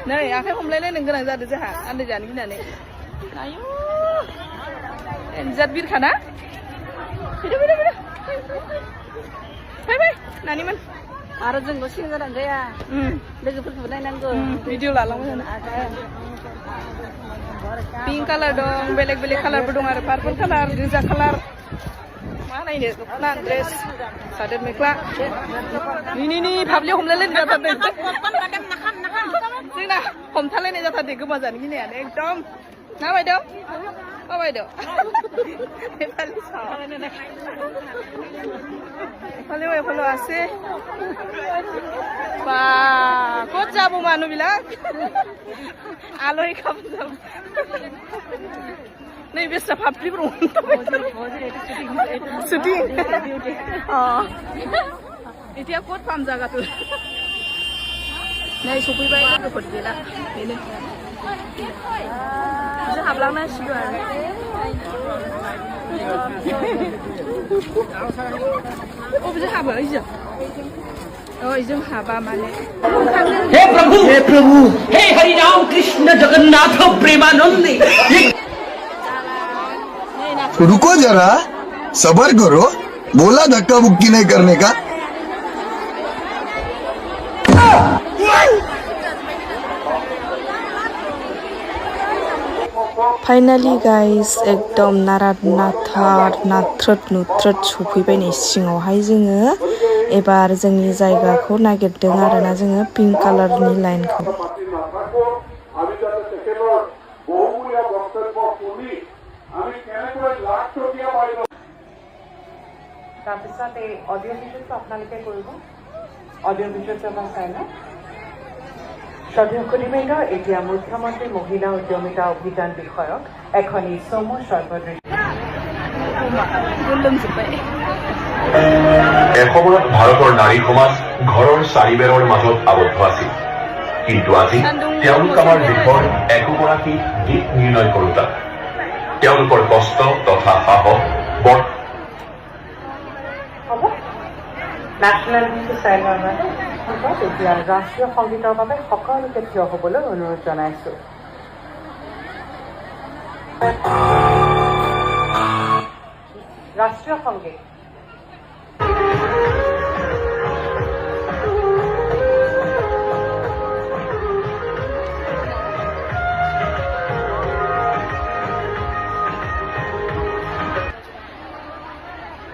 नै आखाइ हमलायलायनो गोनां जादों जोंहा आन्दाय जानो गिनानै आयु एनजाद बिरखाना फैदो फैदो फैदो फै फै नानिमोन आरो जोंबो सिंगारानो जाया लोगोफोरखौबो नायनांगौ भिडिअ लालांबाय थानो पिंक कालार दं बेलेग बेलेग कालारबो दं आरो पार्पल कालार गोजा कालार मा नायनो दख'ना ड्रेस सादोर मेख्ला नि फाब्लियाव हमलायलायनाय जाथारदों जोंना हमथालायनाय जाथारदों गोमा जानो गिनायानो एकदम ना बायद' मा बायद' এফালেও আছে বা ক'ত যাব মানুহবিলাক আলহী খাব যাব नै बेस्रा फाफ्लिफोर শুটিং এতিয়া ক'ত পাম জাগাটো नै सफैबाय लोगोफोर गैला बेनो जों हाबलांनांसिगौ आरो अबे हाबा इजों इजों हाबा माने हे प्रभु हे हरि राम कृष्ण जगन्नाथ प्रेमानंद रुको जरा सबर करो बोला धक्का मुक्की नहीं करने का फाइनालि गाइस एकदम नाथ्रोथ नुथ्रोथ सफैबाय नै सिङावहाय जोङो एबार जोंनि जायगाखौ नागिरदों आरोना जोङो पिंक कालारनि लाइनखौ তাৰপিছত এই অডিঅ' ভিডিঅ'টো আপোনালোকে কৰিব অডিঅ' ভিডিঅ'টো এবাৰ চাই লওক স্বাধীনকৃত এতিয়া মুখ্যমন্ত্ৰী মহিলা উদ্যমিতা অভিযান বিষয়ক এখন চমু সৰ্বদৃশ্য এসময়ত ভাৰতৰ নাৰী সমাজ ঘৰৰ চাৰিবেৰৰ মাজত আবদ্ধ আছিল কিন্তু আজি তেওঁলোক আমাৰ দেশৰ একোগৰাকী গীত নিৰ্ণয় কৰোতা তেওঁলোকৰ কষ্ট তথা সাহস নেশ্যনেল গীতটো চাই লোৱাৰ বাবে এতিয়া ৰাষ্ট্ৰীয় সংগীতৰ বাবে সকলোকে থিয় হ'বলৈ অনুৰোধ জনাইছোঁ ৰাষ্ট্ৰীয় সংগীত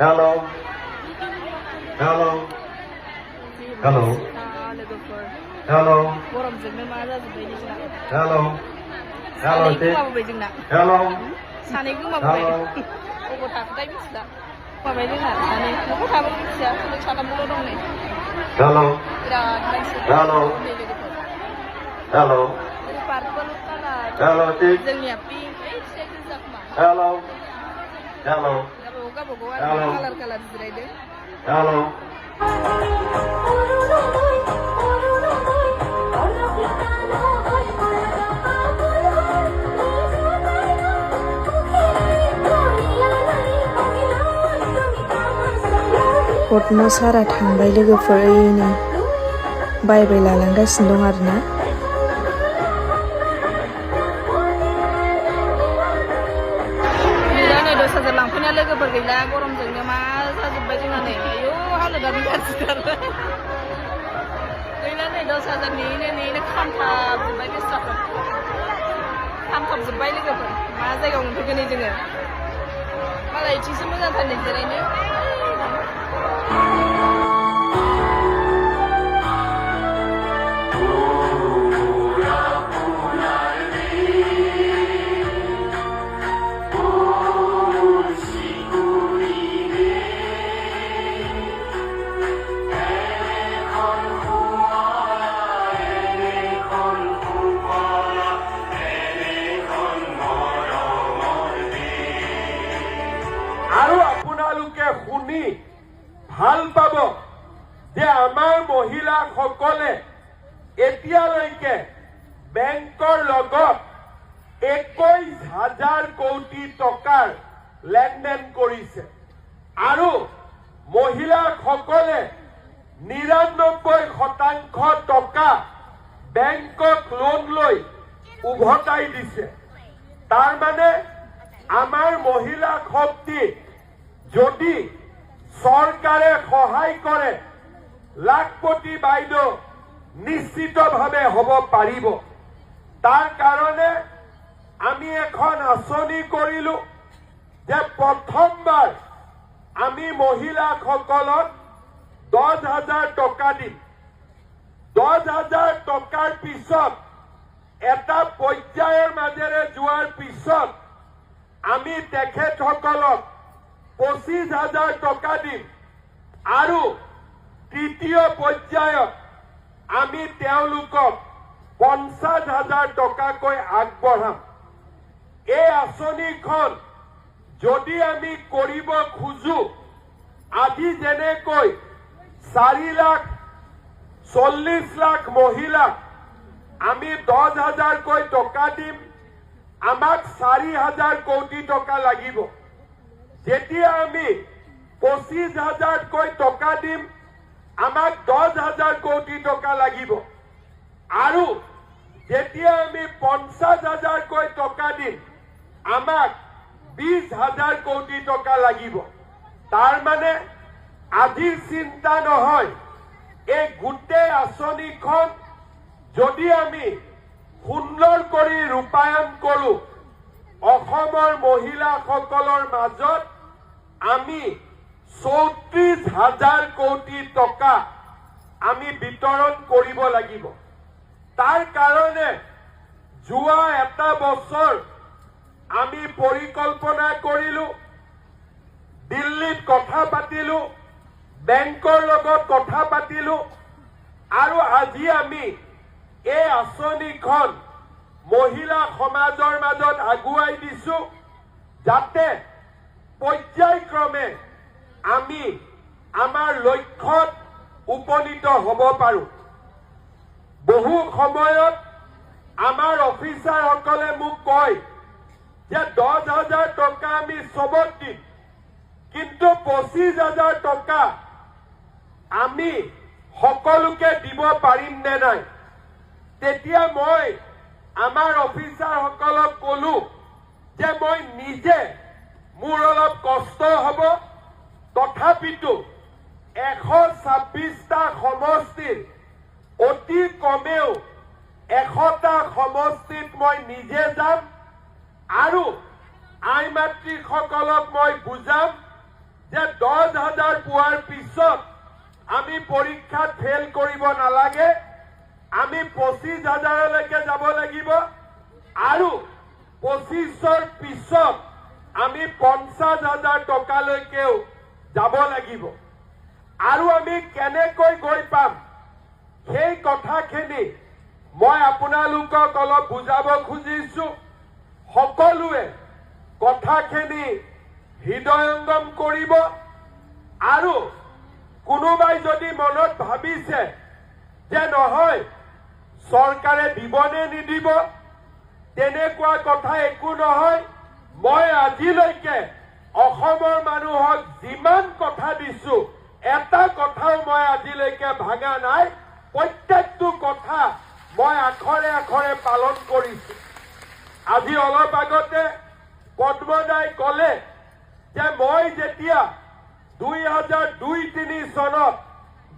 Hello. Hello. Hello. Hello. Hello. Hello. Hello. सानै गोमाबाय अबाव थाखोथाय मिथिला माबाय जोंहा सानै न'खौ थाबो मिथिया जों साथामल' दं नै Hello. बिराद मानसि Hello. Hello. Purple colour Hello. जोंनिया पिंक एसे गोजा खोमा Hello. Hello. गावबागाव आरो कालार जिरायदों Hello. हरनो सारा थांबाय लोगोफोर ओइनै बायबाय लालांगासिनो दं आरोना नै 10,000 लांफैना लोगोफोर गैला गरमजोंनो मा जाजोब्बाय जोंना नै आयौ हालोदानो गाज्रिथार गैला नै 10,000 नेयैनो खामथाबजोब्बाय बेस्राफोर खामथाबजोब्बाय लोगोफोर मा जायगायाव मोनफैगोन नै जोङो मालाय इथिंसो मोजांथार नै जिरायनो শুনি ভাল পাব যে আমাৰ মহিলাসকলে এতিয়ালৈকে বেংকৰ লগত 21,000 কোটি টকাৰ লেনদেন কৰিছে আৰু মহিলাসকলে 99% টকা বেংকক লোন লৈ উভতাই দিছে। তাৰ মানে আমাৰ মহিলা শক্তি যদি চৰকাৰে সহায় কৰে, লাখপতি বাইদেউ নিশ্চিতভাৱে হ'ব পাৰিব। তাৰ কাৰণে আমি এখন আঁচনি কৰিলো যে প্ৰথমবাৰ আমি মহিলাসকলক 10,000 টকা দিম। 10,000 টকাৰ পিছত এটা পৰ্যায়ৰ মাজেৰে যোৱাৰ পিছত আমি তেখেতসকলক 25,000 টকা দিম আৰু তৃতীয় পৰ্যায়ত আমি তেওঁলোকক 50,000 টকাকৈ আগবঢ়াম। এই আঁচনিখন যদি আমি কৰিব খোজো, আজি যেনেকৈ 4,40,00,000 লাখ মহিলাক আমি 10,000কৈ টকা দিম, আমাক 4,000 কোটি টকা লাগিব। যেতিয়া আমি 25,000কৈ টকা দিম, আমাক 10,000 কোটি টকা লাগিব। আৰু যেতিয়া আমি 50,000কৈ টকা দিম, আমাক 20,000 কোটি টকা লাগিব। তাৰ মানে আজিৰ চিন্তা নহয়, এই গোটেই আঁচনিখন যদি আমি সুন্দৰ কৰি ৰূপায়ণ কৰোঁ, অসমৰ মহিলাসকলৰ মাজত আমি 34,000 কোটি টকা আমি বিতৰণ কৰিব লাগিব। তাৰ কাৰণে যোৱা এটা বছৰ আমি পৰিকল্পনা কৰিলো, দিল্লীত কথা পাতিলো, বেংকৰ লগত কথা পাতিলো, আৰু আজি আমি এই আঁচনিখন মহিলা সমাজৰ মাজত আগুৱাই দিছো, যাতে পৰ্যায়ক্ৰমে আমি আমাৰ লক্ষ্যত উপনীত হ'ব পাৰো। বহু সময়ত আমাৰ অফিচাৰসকলে মোক কয় যে 10,000 টকা আমি চবত দিম, কিন্তু 25,000 টকা আমি সকলোকে দিব পাৰিম নে নাই। তেতিয়া মই আমাৰ অফিচাৰসকলক কলো যে মই নিজে, মোৰ অলপ কষ্ট হ'ব, তথাপিতো 126টা সমষ্টিৰ অতি কমেও 100টা সমষ্টিত মই নিজে যাম আৰু আই মাতৃসকলক মই বুজাম যে 10,000 পোৱাৰ পিছত আমি পৰীক্ষাত ফেল কৰিব নালাগে, আমি 25,000লৈকে যাব লাগিব আৰু 25ৰ পিছত আমি 50,000 টকালৈকেও যাব লাগিব। আৰু আমি কেনেকৈ গৈ পাম, সেই কথাখিনি মই আপোনালোকক অলপ বুজাব খুজিছো। সকলোৱে কথাখিনি হৃদয়ঙ্গম কৰিব, আৰু কোনোবাই যদি মনত ভাবিছে যে নহয় চৰকাৰে দিবনে নিদিব, তেনেকুৱা কথা একো নহয়। মই আজিলৈকে অসমৰ মানুহক যিমান কথা দিছো, এটা কথাও মই আজিলৈকে ভাঙা নাই। প্ৰত্যেকটো কথা মই আখৰে আখৰে পালন কৰিছো। আজি অলপ আগতে পদ্মদাই কলে যে মই যেতিয়া 2002-03 চনত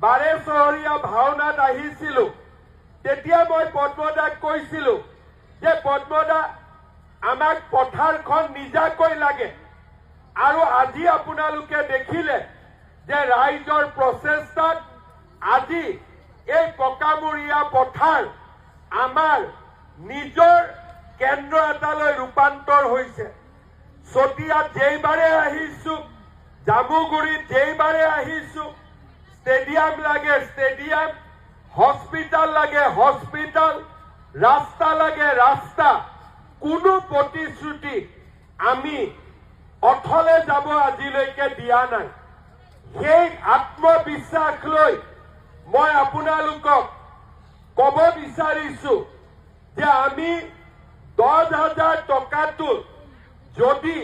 বাৰেচহৰীয়া ভাওনাত আহিছিলো, তেতিয়া মই পদ্মদাক কৈছিলো যে পদ্মদা, আমাক পথাৰখন নিজাকৈ লাগে। আৰু আজি আপোনালোকে দেখিলে যে ৰাইজৰ প্ৰচেষ্টাত আজি এই পকামূৰীয়া পথাৰ আমাৰ নিজৰ কেন্দ্ৰ এটালৈ ৰূপান্তৰ হৈছে। চতিয়াত যেইবাৰে আহিছো, জামুগুৰিত যেইবাৰে আহিছো, ষ্টেডিয়াম লাগে ষ্টেডিয়াম, হস্পিটাল লাগে হস্পিটাল, ৰাস্তা লাগে ৰাস্তা, কোনো প্ৰতিশ্ৰুতি আমি অথলে যাব আজিলৈকে দিয়া নাই। সেই আত্মবিশ্বাস লৈ মই আপোনালোকক ক'ব বিচাৰিছো যে আমি 10,000 টকাটো যদি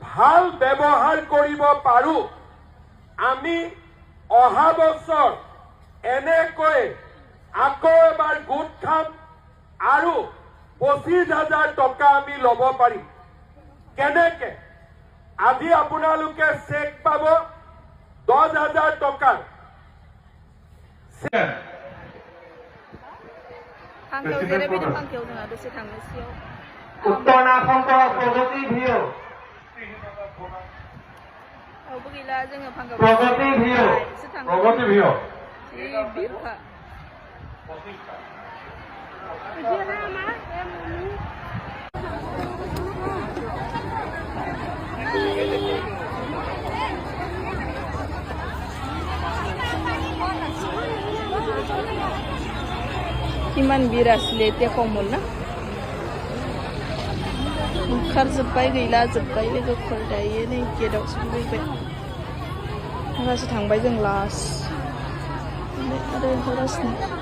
ভাল ব্যৱহাৰ কৰিব পাৰো, আমি অহা বছৰ এনেকৈ আকৌ এবাৰ গোট খাম আৰু 25,000 টকা আমি ল'ব পাৰিম কেনেকে আজি আপোনালোকে চেক পাব 10,000 টকাৰ फांखायाव जिरायबायदों फांखायाव जोंहा दसे थांनोसैयाव उत्तराखण्ड प्रगति भिउ रावबो गैला जोङो फांखायाव प्रगति भिउ प्रगति भिउ जि भिरखा किमान बिर आसले ते खममोन ना ओंखारजोब्बाय गैला जोब्बाय लोगोफोर दायो नै गेटआव सफैबाय माखासे थांबाय जों लास्ट आरो ओंखारगासिनो